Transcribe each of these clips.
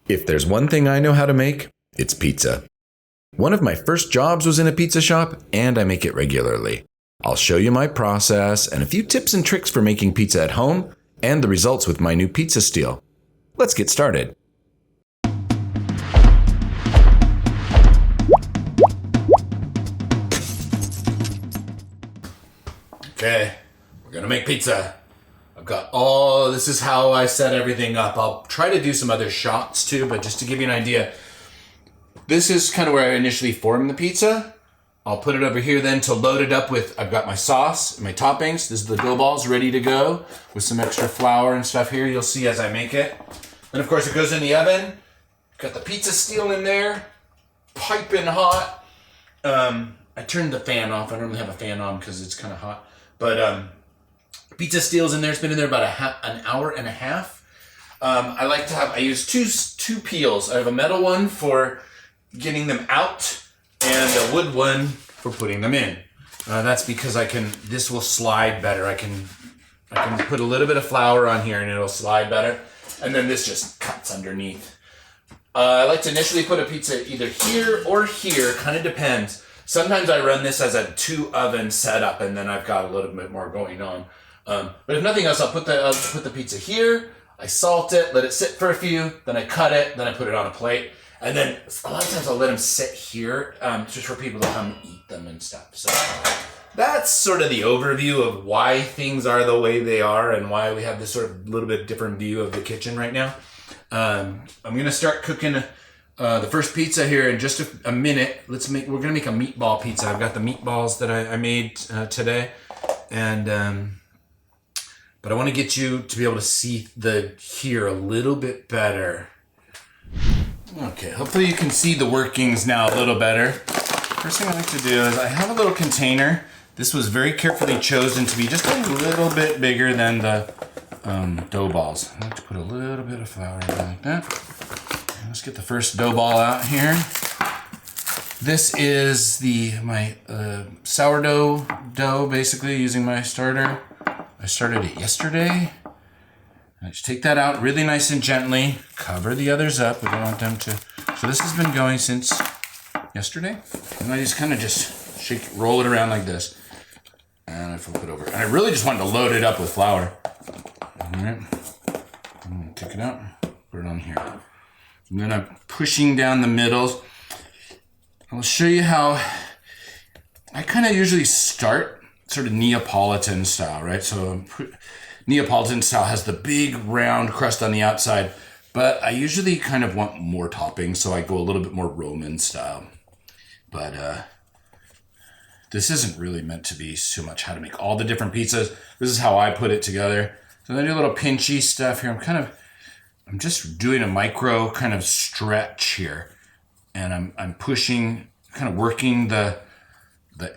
If there's one thing I know how to make, it's pizza. One of my first jobs was in a pizza shop, and I make it regularly. I'll show you my process and a few tips and tricks for making pizza at home and the results with my new pizza steel. Let's get started. Okay, we're gonna make pizza. This is how I set everything up. I'll try to do some other shots too, but just to give you an idea, this is kind of where I initially formed the pizza. I'll put it over here then to load it up with, I've got my sauce, my toppings. This is the dough balls ready to go with some extra flour and stuff here. You'll see as I make it. Then of course it goes in the oven. Got the pizza steel in there, piping hot. I turned the fan off. I don't really have a fan on because it's kind of hot. But pizza steel's in there. It's been in there about an hour and a half. I use two peels. I have a metal one for getting them out and a wood one for putting them in. That's because this will slide better. I can put a little bit of flour on here and it'll slide better. And then this just cuts underneath. I like to initially put a pizza either here or here, kind of depends. Sometimes I run this as a 2-oven setup and then I've got a little bit more going on. But if nothing else, I'll put the pizza here, I salt it, let it sit for a few, then I cut it, then I put it on a plate. And then a lot of times I'll let them sit here just for people to come eat them and stuff. So that's sort of the overview of why things are the way they are and why we have this sort of little bit different view of the kitchen right now. I'm going to start cooking the first pizza here in just a minute. We're going to make a meatball pizza. I've got the meatballs that I made today. And but I want to get you to be able to see here a little bit better. Okay, hopefully you can see the workings now a little better. First thing I like to do is I have a little container. This was very carefully chosen to be just a little bit bigger than the dough balls. I like to put a little bit of flour in there like that. Let's get the first dough ball out here. This is my sourdough dough, basically, using my starter. I started it yesterday. I just take that out really nice and gently. Cover the others up. We don't want them to. So this has been going since yesterday. And I just kind of roll it around like this. And I flip it over. And I really just wanted to load it up with flour. All right. I'm going to take it out. Put it on here. And then I'm pushing down the middles. I'll show you how I kind of usually start sort of Neapolitan style, right? So Neapolitan style has the big round crust on the outside, but I usually kind of want more toppings, so I go a little bit more Roman style. But this isn't really meant to be so much how to make all the different pizzas. This is how I put it together. So then I do a little pinchy stuff here. I'm just doing a micro kind of stretch here, and I'm pushing, kind of working the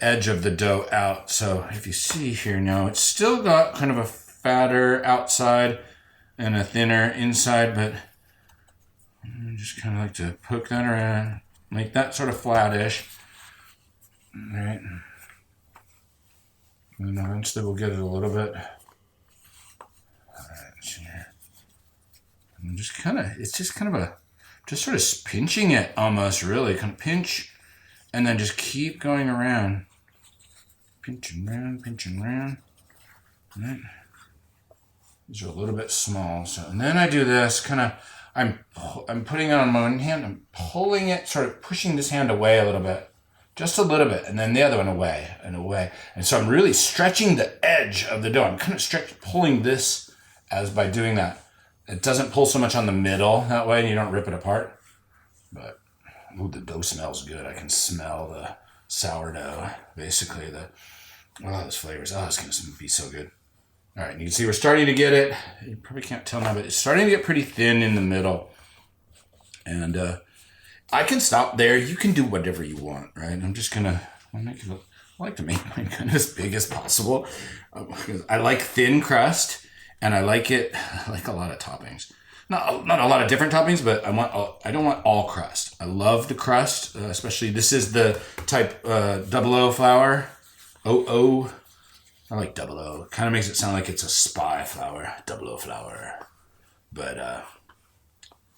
edge of the dough out. So if you see here now, it's still got kind of a fatter outside and a thinner inside, but I just kind of like to poke that around, make that sort of flattish. All right. And eventually we'll get it a little bit. All right, here. And just sort of pinching it almost, really. Kind of pinch. And then just keep going around. Pinching around. Right. These are a little bit small. So, and then I do this kind of, I'm putting it on my one hand. I'm pulling it, sort of pushing this hand away a little bit. Just a little bit. And then the other one away and away. And so I'm really stretching the edge of the dough. I'm kind of pulling this as by doing that. It doesn't pull so much on the middle that way and you don't rip it apart. But ooh, the dough smells good. I can smell the sourdough, basically. Those flavors. Oh, it's going to be so good. All right, you can see we're starting to get it. You probably can't tell now, but it's starting to get pretty thin in the middle. And I can stop there. You can do whatever you want, right? I'm just going to I like to make mine kind of as big as possible. Because I like thin crust, and I like a lot of toppings. Not a lot of different toppings, but I don't want all crust. I love the crust, especially this is the type 00 flour. I like 00. It kind of makes it sound like it's a spy flour, 00 flour. But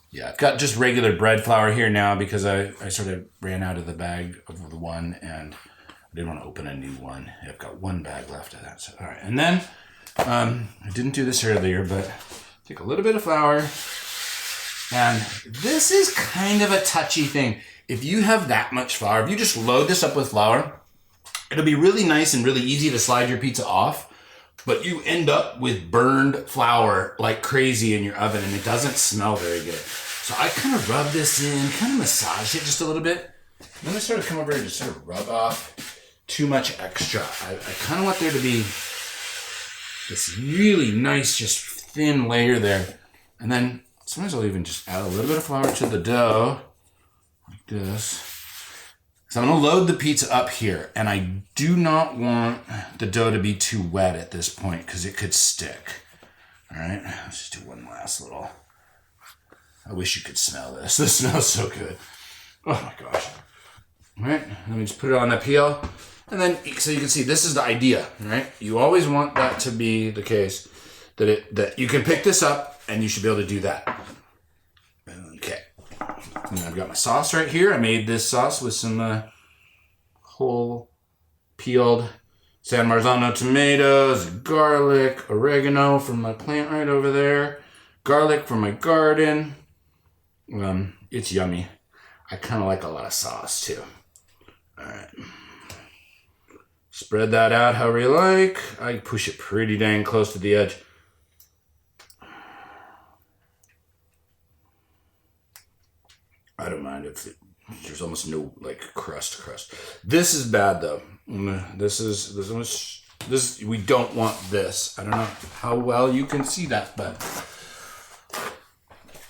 Yeah, I've got just regular bread flour here now because I sort of ran out of the bag of the one and I didn't want to open a new one. I've got one bag left of that. So, all right. And then I didn't do this earlier, but take a little bit of flour. And this is kind of a touchy thing. If you have that much flour, if you just load this up with flour, it'll be really nice and really easy to slide your pizza off. But you end up with burned flour like crazy in your oven and it doesn't smell very good. So I kind of rub this in, kind of massage it just a little bit. Then I sort of come over and just sort of rub off too much extra. I kind of want there to be this really nice, just thin layer there. And then sometimes I'll even just add a little bit of flour to the dough, like this. So I'm going to load the pizza up here, and I do not want the dough to be too wet at this point because it could stick. All right, let's just do one last little. I wish you could smell this. This smells so good. Oh my gosh. All right, let me just put it on the peel. And then, so you can see, this is the idea, right? You always want that to be the case, that you can pick this up and you should be able to do that. Okay. And I've got my sauce right here. I made this sauce with some whole peeled San Marzano tomatoes, garlic, oregano from my plant right over there, garlic from my garden. It's yummy. I kind of like a lot of sauce too. All right. Spread that out however you like. I push it pretty dang close to the edge. I don't mind if there's almost no like crust. This is bad though. This we don't want this. I don't know how well you can see that, but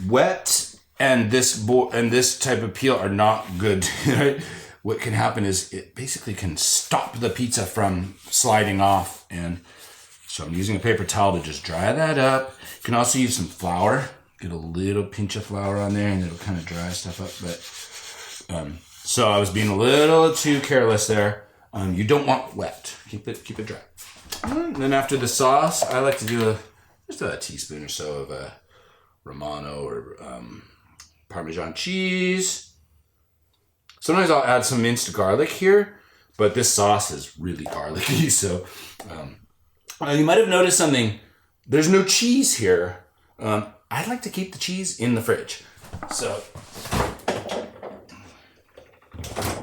wet and this type of peel are not good. Right? What can happen is it basically can stop the pizza from sliding off, and so I'm using a paper towel to just dry that up. You can also use some flour. Get a little pinch of flour on there and it'll kind of dry stuff up. But so I was being a little too careless there. You don't want wet. Keep it dry. And then after the sauce, I like to do just a teaspoon or so of Romano or Parmesan cheese. Sometimes I'll add some minced garlic here, but this sauce is really garlicky. So you might have noticed something. There's no cheese here. I'd like to keep the cheese in the fridge. So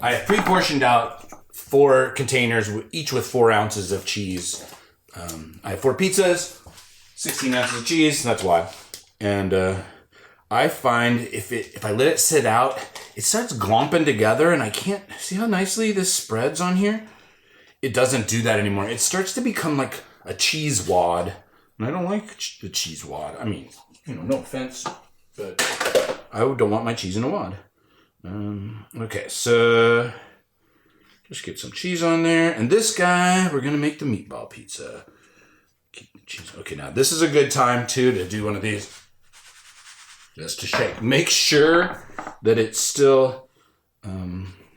I have pre-portioned out 4 containers, each with 4 ounces of cheese. I have 4 pizzas, 16 ounces of cheese, that's why. And I find if I let it sit out, it starts glomping together and I can't, see how nicely this spreads on here? It doesn't do that anymore. It starts to become like a cheese wad. And I don't like the cheese wad. I mean, no offense, but I don't want my cheese in a wad. Okay, so just get some cheese on there. And this guy, we're going to make the meatball pizza. Keep the cheese. Okay, now this is a good time, too, to do one of these. Just to shake. Make sure that it's still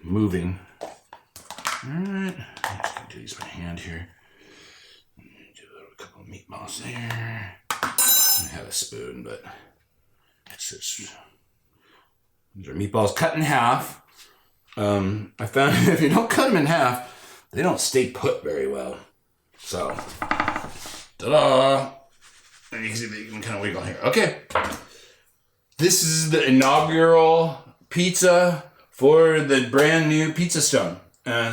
moving. All right. I'm just going to do these by hand here. Do a couple of meatballs there. I have a spoon, but it's just, these are meatballs cut in half. I found if you don't cut them in half, they don't stay put very well. So, ta-da! And you can see that you can kind of wiggle here. Okay. This is the inaugural pizza for the brand new Pizza Stone.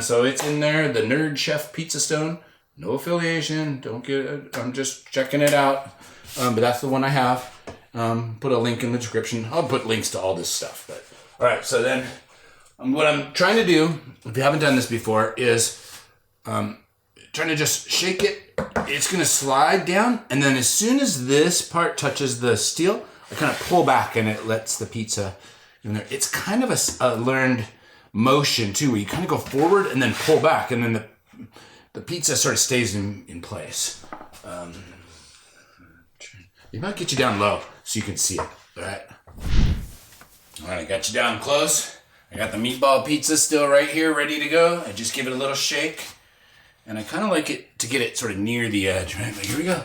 So it's in there, the Nerd Chef Pizza Stone. No affiliation. Don't get it. I'm just checking it out. But that's the one I have. Put a link in the description. I'll put links to all this stuff. But all right, so then what I'm trying to do, if you haven't done this before, is trying to just shake it. It's going to slide down. And then as soon as this part touches the steel, I kind of pull back and it lets the pizza in there. It's kind of a learned motion too, where you kind of go forward and then pull back. And then the pizza sort of stays in place. You might get you down low so you can see it. All right. All right, I got you down close. I got the meatball pizza still right here, ready to go. I just give it a little shake. And I kind of like it to get it sort of near the edge, right? But here we go.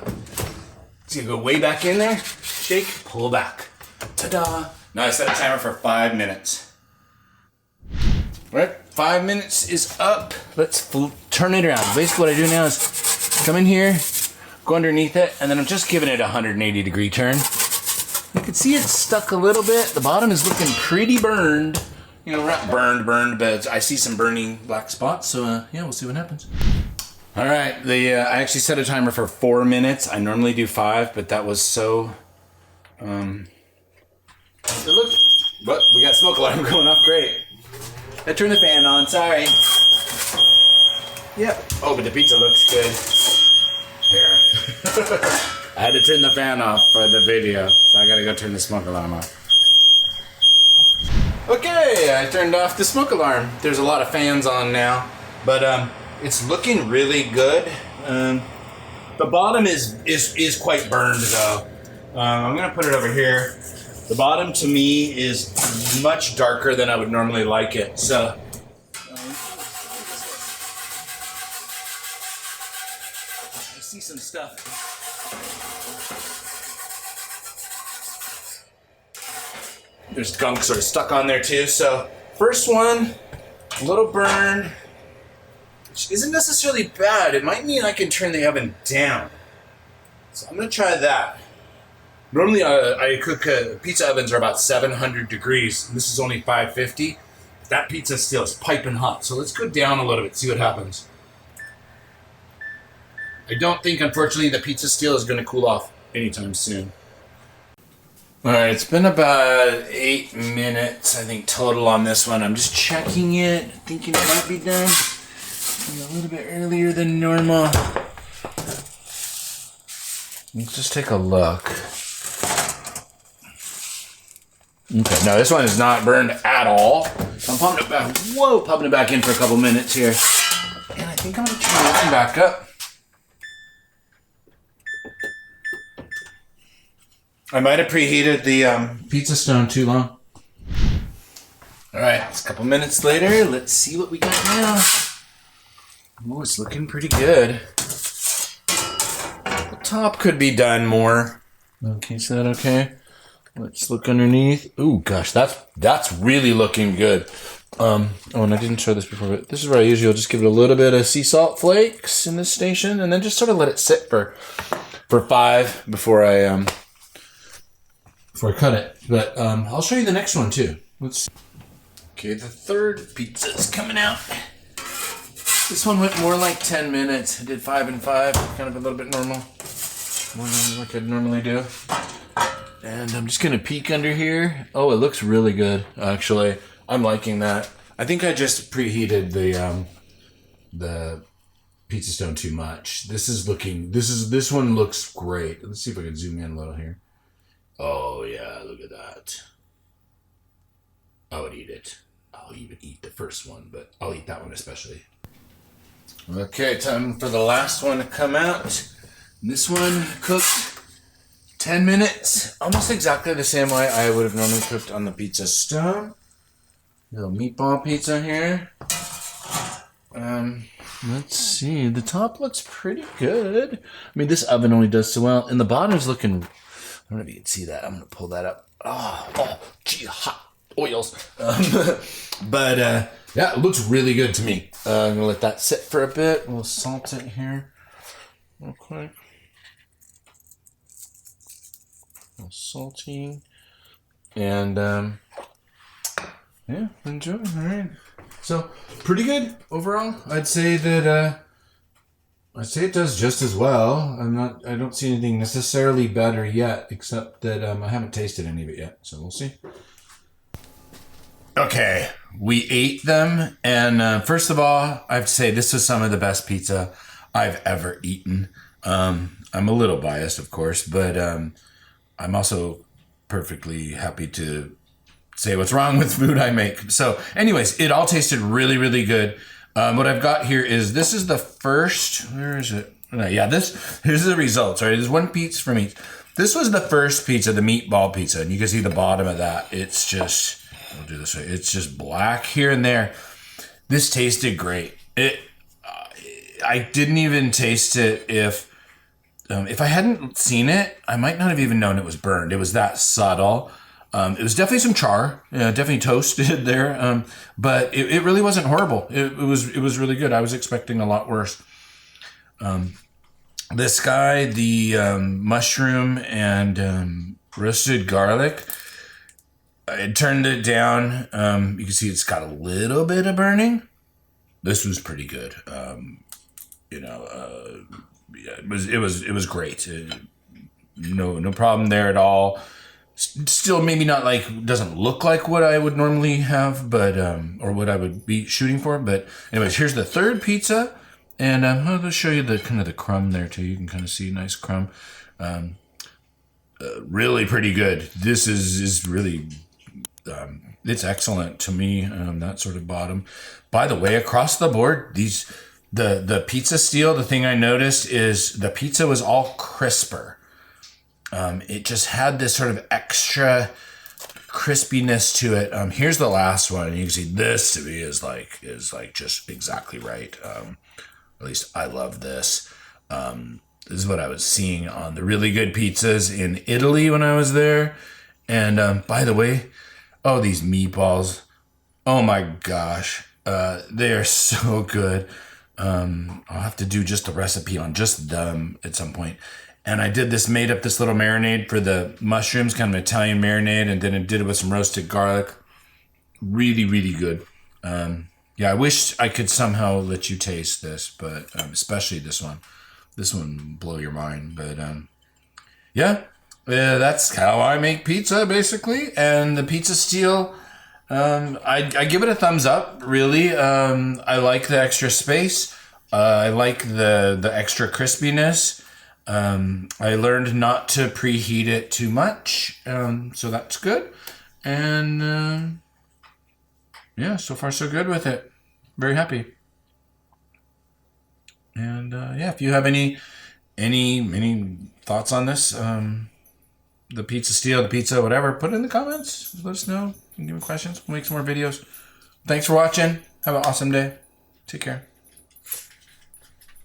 So you go way back in there, shake, pull back. Ta-da! Now I set a timer for 5 minutes. All right, 5 minutes is up. Let's turn it around. Basically what I do now is come in here, go underneath it, and then I'm just giving it a 180-degree turn. You can see it's stuck a little bit. The bottom is looking pretty burned. You know, not burned, but I see some burning black spots. So yeah, we'll see what happens. All right, I actually set a timer for 4 minutes. I normally do 5, but that was so. Look, what? We got smoke alarm going off. Great. I turned the fan on. Sorry. Yep. Oh, but the pizza looks good. Here. I had to turn the fan off for the video, so I gotta go turn the smoke alarm off. Okay, I turned off the smoke alarm. There's a lot of fans on now, but it's looking really good. The bottom is quite burned though. I'm gonna put it over here. The bottom to me is much darker than I would normally like it. So I see some stuff. There's gunk sort of stuck on there too. So first one, a little burn, which isn't necessarily bad. It might mean I can turn the oven down. So I'm gonna try that. Normally I cook, pizza ovens are about 700 degrees, and this is only 550. That pizza still is piping hot. So let's go down a little bit, see what happens. I don't think, unfortunately, the pizza steel is gonna cool off anytime soon. All right, it's been about 8 minutes, I think, total on this one. I'm just checking it, thinking it might be done a little bit earlier than normal. Let's just take a look. Okay, no, this one is not burned at all. I'm pumping it back. Whoa, pumping it back in for a couple minutes here. And I think I'm gonna turn this one back up. I might have preheated the pizza stone too long. All right, it's a couple minutes later. Let's see what we got now. Oh, it's looking pretty good. The top could be done more. Okay, is that okay? Let's look underneath. Ooh, gosh, that's really looking good. Oh, and I didn't show this before, but this is where I usually just give it a little bit of sea salt flakes in this station, and then just sort of let it sit for 5 before I cut it. But I'll show you the next one too. Let's see. Okay, the third pizza's coming out. This one went more like 10 minutes. I did 5 and 5, kind of a little bit normal. More than like I'd normally do. And I'm just gonna peek under here. Oh, it looks really good, actually. I'm liking that. I think I just preheated the pizza stone too much. This one looks great. Let's see if I can zoom in a little here. Oh yeah, look at that. I would eat it. I'll even eat the first one, but I'll eat that one especially. Okay, time for the last one to come out. This one cooked 10 minutes, almost exactly the same way I would have normally cooked on the pizza stone. Little meatball pizza here. Let's see, the top looks pretty good. I mean, this oven only does so well, and the bottom's looking, I don't know if you can see that. I'm gonna pull that up. Oh, gee, hot oils. But yeah, it looks really good to me. I'm gonna let that sit for a bit. We'll salt it here real quick. Salty, and yeah, enjoy. All right, so pretty good overall. I'd say that it does just as well. I don't see anything necessarily better yet, except that I haven't tasted any of it yet, so we'll see. Okay, we ate them, and first of all, I have to say this was some of the best pizza I've ever eaten. I'm a little biased, of course, but I'm also perfectly happy to say what's wrong with food I make. So anyways, it all tasted really, really good. What I've got here is, this is the first, where is it? Yeah, here's the results, right? There's one pizza from each. This was the first pizza, the meatball pizza, and you can see the bottom of that. It's just, I'll do this right. It's just black here and there. This tasted great. I didn't even taste it if I hadn't seen it, I might not have even known it was burned. It was that subtle. It was definitely some char, definitely toasted there, but it really wasn't horrible. It was really good. I was expecting a lot worse. This guy, the mushroom and roasted garlic, I turned it down. You can see it's got a little bit of burning. This was pretty good. Yeah, it was great. No problem there at all. Still, maybe not like, doesn't look like what I would normally have, but or what I would be shooting for. But anyways, here's the third pizza, and I'll show you the kind of the crumb there too. You can kind of see nice crumb. Really pretty good. This is really it's excellent to me. That sort of bottom. By the way, across the board, the pizza steel. The thing I noticed is the pizza was all crisper. It just had this sort of extra crispiness to it. Here's the last one. You can see this to me is like just exactly right. At least I love this. This is what I was seeing on the really good pizzas in Italy when I was there. And by the way, oh, these meatballs. Oh my gosh. They are so good. I'll have to do just a recipe on just them at some point. And I made up this little marinade for the mushrooms, kind of an Italian marinade, and then I did it with some roasted garlic. Really, really good. Yeah, I wish I could somehow let you taste this, but especially this one. This one will blow your mind. But yeah, that's how I make pizza, basically. And the pizza steel, I give it a thumbs up, really. I like the extra space. I like the extra crispiness. I learned not to preheat it too much, so that's good. And yeah, so far so good with it. Very happy. And yeah, if you have any thoughts on this, the pizza steel, the pizza, whatever, put it in the comments. Let us know. Give me questions. We'll make some more videos. Thanks for watching. Have an awesome day. Take care.